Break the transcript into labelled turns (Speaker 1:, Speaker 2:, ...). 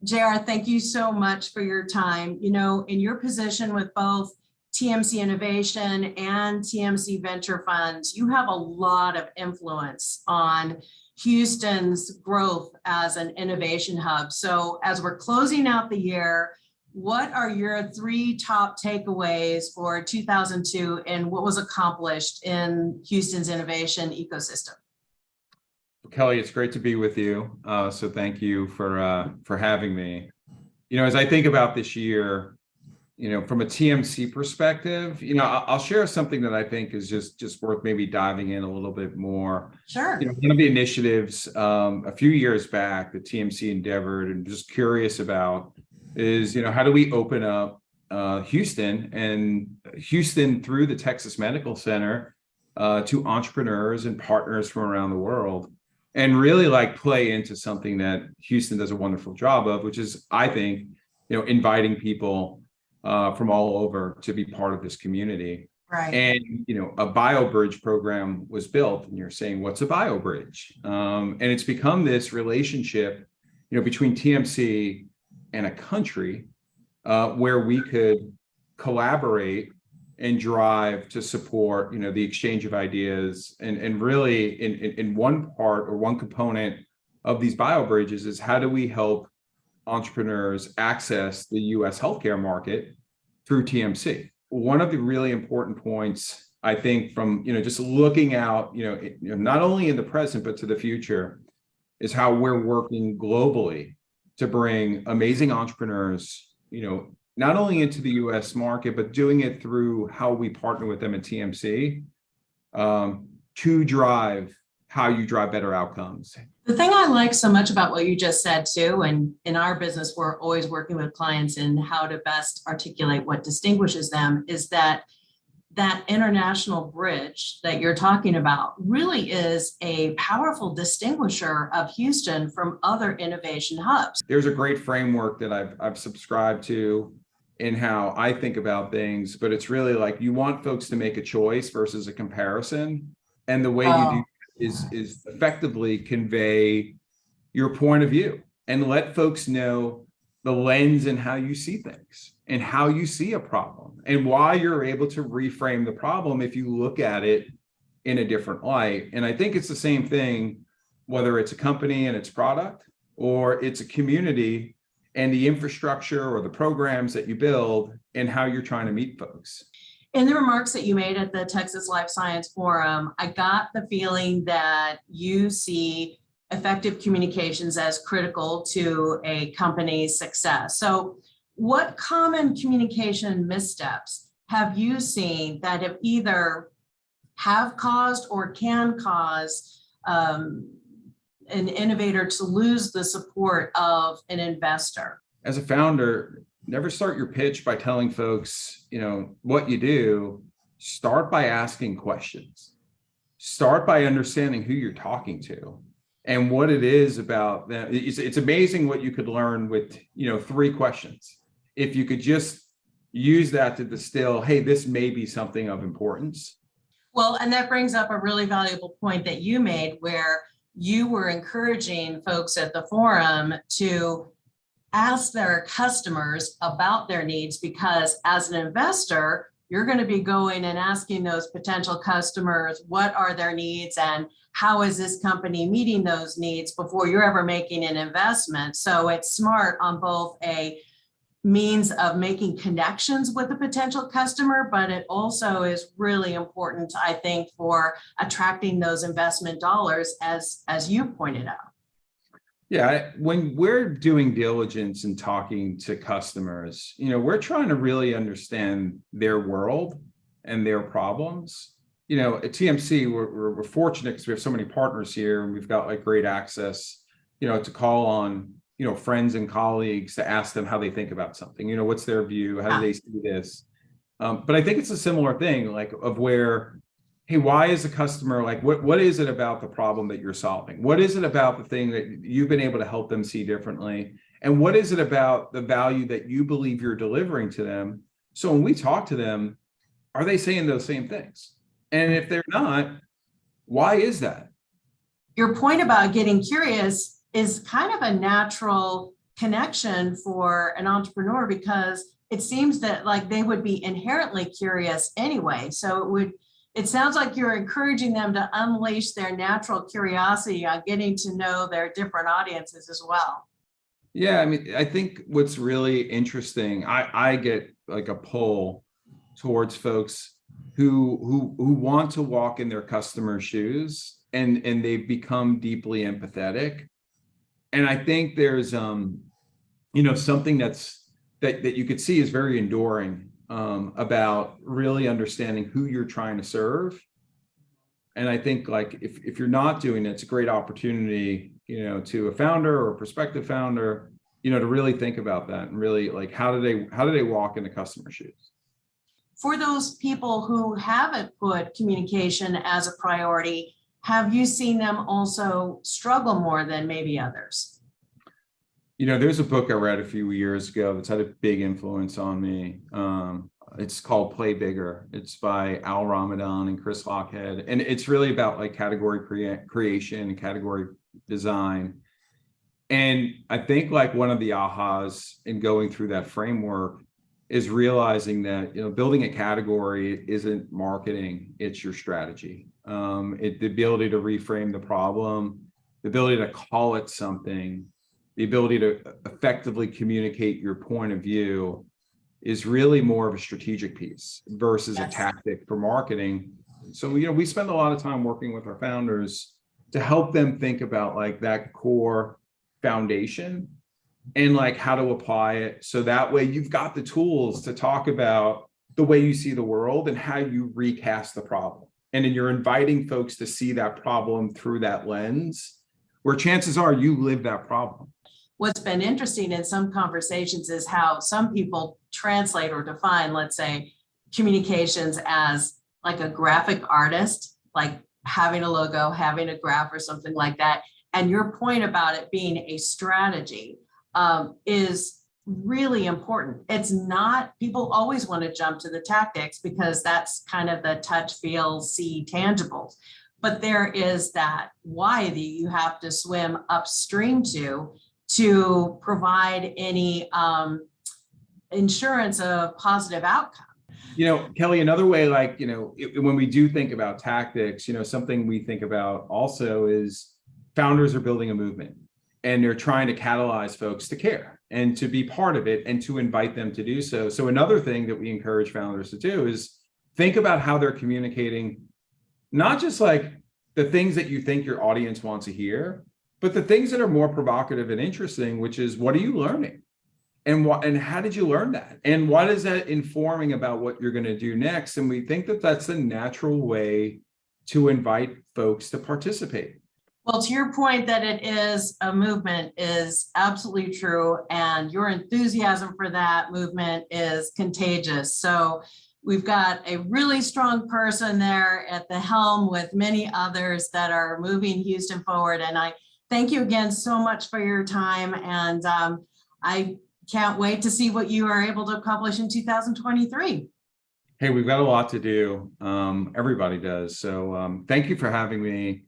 Speaker 1: JR, thank you so much for your time. You know, in your position with both TMC Innovation and TMC Venture Funds, you have a lot of influence on Houston's growth as an innovation hub. So as we're closing out the year, what are your three top takeaways for 2002 and what was accomplished in Houston's innovation ecosystem?
Speaker 2: Kelly, it's great to be with you. So thank you for having me. You know, as I think about this year, you know, from a TMC perspective, you know, I'll share something that I think is just worth maybe diving in a little bit more.
Speaker 1: Sure.
Speaker 2: You know, one of the initiatives a few years back that TMC endeavored and just curious about is, you know, how do we open up Houston through the Texas Medical Center to entrepreneurs and partners from around the world, and really like play into something that Houston does a wonderful job of, which is, I think, you know, inviting people from all over to be part of this community.
Speaker 1: Right.
Speaker 2: And, you know, a BioBridge program was built, and you're saying, what's a BioBridge? And it's become this relationship, you know, between TMC and a country where we could collaborate and drive to support, you know, the exchange of ideas. And really in one part or one component of these BioBridges is how do we help entrepreneurs access the US healthcare market through TMC. One of the really important points, I think, from, you know, just looking out, you know, not only in the present, but to the future, is how we're working globally to bring amazing entrepreneurs, you know, not only into the US market, but doing it through how we partner with them at TMC to drive how you drive better outcomes.
Speaker 1: The thing I like so much about what you just said too, and in our business, we're always working with clients in how to best articulate what distinguishes them, is that international bridge that you're talking about really is a powerful distinguisher of Houston from other innovation hubs.
Speaker 2: There's a great framework that I've subscribed to in how I think about things, but it's really like you want folks to make a choice versus a comparison. And the way you do is effectively convey your point of view and let folks know the lens and how you see things and how you see a problem and why you're able to reframe the problem if you look at it in a different light. And I think it's the same thing, whether it's a company and its product or it's a community and the infrastructure or the programs that you build and how you're trying to meet folks.
Speaker 1: In the remarks that you made at the Texas Life Science Forum, I got the feeling that you see effective communications as critical to a company's success. So what common communication missteps have you seen that have caused or can cause an innovator to lose the support of an investor?
Speaker 2: As a founder, never start your pitch by telling folks, you know, what you do. Start by asking questions. Start by understanding who you're talking to and what it is about them. It's amazing what you could learn with, you know, 3 questions. If you could just use that to distill, hey, this may be something of importance.
Speaker 1: Well, and that brings up a really valuable point that you made where you were encouraging folks at the forum to ask their customers about their needs, because as an investor, you're going to be going and asking those potential customers, what are their needs and how is this company meeting those needs before you're ever making an investment. So it's smart on both a means of making connections with a potential customer, but it also is really important, I think, for attracting those investment dollars, as you pointed out.
Speaker 2: Yeah, when we're doing diligence and talking to customers, you know, we're trying to really understand their world and their problems. You know, at TMC, we're fortunate because we have so many partners here, and we've got like great access, you know, to call on, you know, friends and colleagues to ask them how they think about something. You know, what's their view? How do they see this? But I think it's a similar thing, like of where, hey, why is the customer like, what is it about the problem that you're solving? What is it about the thing that you've been able to help them see differently? And what is it about the value that you believe you're delivering to them? So when we talk to them, are they saying those same things? And if they're not, why is that?
Speaker 1: Your point about getting curious is kind of a natural connection for an entrepreneur, because it seems that like they would be inherently curious anyway. So it sounds like you're encouraging them to unleash their natural curiosity on getting to know their different audiences as well.
Speaker 2: Yeah, I mean, I think what's really interesting, I get like a pull towards folks who want to walk in their customer's shoes, and they've become deeply empathetic. And I think there's something that you could see is very enduring about really understanding who you're trying to serve. And I think like if you're not doing it, it's a great opportunity, to a founder or a prospective founder, to really think about that and really like how do they walk in the customer's shoes.
Speaker 1: For those people who haven't put communication as a priority, have you seen them also struggle more than maybe others?
Speaker 2: There's a book I read a few years ago that's had a big influence on me. It's called Play Bigger. It's by Al Ramadan and Chris Lockhead. And it's really about like category creation and category design. And I think like one of the ahas in going through that framework is realizing that, building a category isn't marketing, it's your strategy. The ability to reframe the problem, the ability to call it something, the ability to effectively communicate your point of view is really more of a strategic piece versus a tactic for marketing. So, we spend a lot of time working with our founders to help them think about like that core foundation and like how to apply it. So that way you've got the tools to talk about the way you see the world and how you recast the problem. And then you're inviting folks to see that problem through that lens, where chances are you live that problem.
Speaker 1: What's been interesting in some conversations is how some people translate or define, let's say, communications as like a graphic artist, like having a logo, having a graph or something like that. And your point about it being a strategy is really important. It's not, people always want to jump to the tactics because that's kind of the touch, feel, see, tangibles. But there is that why that you have to swim upstream to provide any insurance of positive outcome.
Speaker 2: Kelly, another way, like, when we do think about tactics, something we think about also is founders are building a movement and they're trying to catalyze folks to care and to be part of it and to invite them to do so. So another thing that we encourage founders to do is think about how they're communicating, not just like the things that you think your audience wants to hear, but the things that are more provocative and interesting, which is, what are you learning? And how did you learn that? And what is that informing about what you're going to do next? And we think that that's a natural way to invite folks to participate.
Speaker 1: Well, to your point that it is a movement is absolutely true. And your enthusiasm for that movement is contagious. So we've got a really strong person there at the helm with many others that are moving Houston forward. And I thank you again so much for your time. And I can't wait to see what you are able to accomplish in 2023.
Speaker 2: Hey, we've got a lot to do. Everybody does. So thank you for having me.